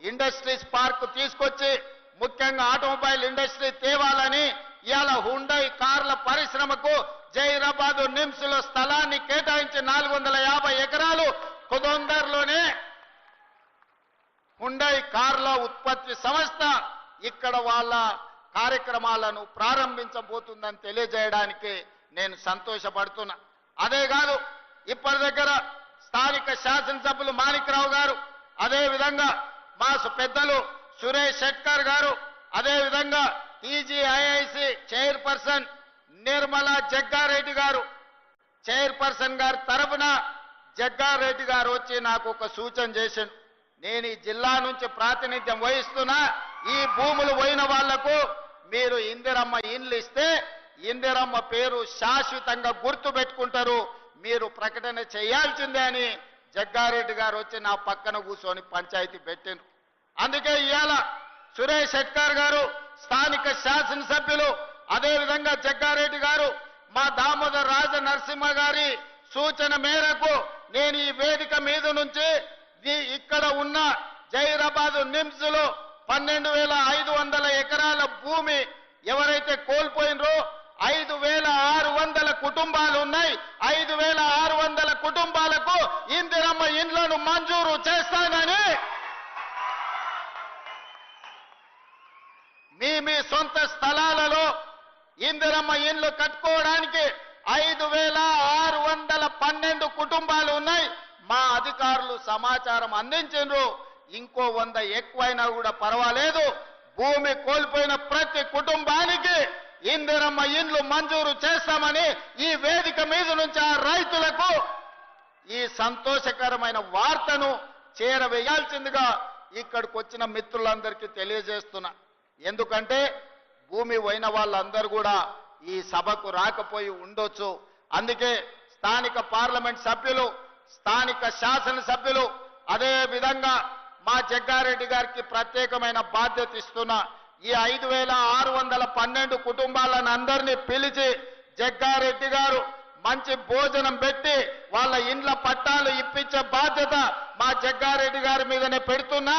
Industries park తీసుకొచ్చి ముఖ్యంగా automobile industry తేవాలని ఇవాళ హుండై కార్ల పరిశ్రమకు జైరాబాద్ నిమ్స్ లో స్థలాన్ని కేటాయించి 450 ఎకరాలు తొందరలోనే హుండై కార్ల ఉత్పత్తి సంస్థ ఇక్కడ వాళ్ళ కార్యక్రమాలను ప్రారంభించబోతుందని తెలియజేయడానికి నేను సంతోషపడుతున్నా. అదే కాదు ఇప్పటి దగ్గర స్థానిక శాసనసభ్యులు మాణిక్రావు గారు, అదే విధంగా మా పెద్దలు సురేష్ శెట్కర్ గారు, అదే విధంగా టీజీఐఐసి చైర్పర్సన్ నిర్మలా జగ్గారెడ్డి గారు, చైర్పర్సన్ గారి తరఫున జగ్గారెడ్డి గారు వచ్చి నాకు ఒక సూచన చేశారు. నేను ఈ జిల్లా నుంచి ప్రాతినిధ్యం వహిస్తున్నా, ఈ భూములు పోయిన వాళ్లకు మీరు ఇందిరమ్మ ఇండ్లు ఇస్తే ఇందిరమ్మ పేరు శాశ్వతంగా గుర్తు పెట్టుకుంటారు, మీరు ప్రకటన చేయాల్సిందే అని జగ్గారెడ్డి గారు వచ్చి నా పక్కన కూర్చొని పంచాయతీ పెట్టారు. అందుకే ఇవాళ సురేష్ శెట్కర్ గారు, స్థానిక శాసనసభ్యులు, అదే విధంగా జగ్గారెడ్డి గారు, మా దామోదర్ రాజ నరసింహ గారి సూచన మేరకు నేను ఈ వేదిక మీద నుంచి ఇక్కడ ఉన్న జైరాబాద్ నిమ్స్ లో 12,500 ఎకరాల భూమి ఎవరైతే కోల్పోయినరో 5,600 కుటుంబాలు ఉన్నాయి. 5,600 కుటుంబాలకు ఇందిరమ్మ ఇండ్లను మంజూరు చేస్తానని మీ సొంత స్థలాలలో ఇందిరమ్మ ఇండ్లు కట్టుకోవడానికి 5,612 కుటుంబాలు ఉన్నాయి. మా అధికారులు సమాచారం అందించారు. ఇంకో 100 ఎక్కువైనా కూడా పర్వాలేదు, భూమి కోల్పోయిన ప్రతి కుటుంబానికి ఇందిరమ్మ ఇండ్లు మంజూరు చేస్తామని ఈ వేదిక మీద నుంచి ఆ రైతులకు ఈ సంతోషకరమైన వార్తను చేరవేయాల్సిందిగా ఇక్కడికి వచ్చిన మిత్రులందరికీ తెలియజేస్తున్నా. ఎందుకంటే భూమి పోయిన వాళ్ళందరూ కూడా ఈ సభకు రాకపోయి ఉండొచ్చు. అందుకే స్థానిక పార్లమెంట్ సభ్యులు, స్థానిక శాసనసభ్యులు, అదే విధంగా మా జగ్గారెడ్డి గారికి ప్రత్యేకమైన బాధ్యత ఇస్తున్నా. ఈ 5,612 కుటుంబాలను అందరినీ పిలిచి జగ్గారెడ్డి గారు మంచి భోజనం పెట్టి వాళ్ళ ఇండ్ల పట్టాలు ఇప్పించే బాధ్యత మా జగ్గారెడ్డి గారి మీదనే పెడుతున్నా.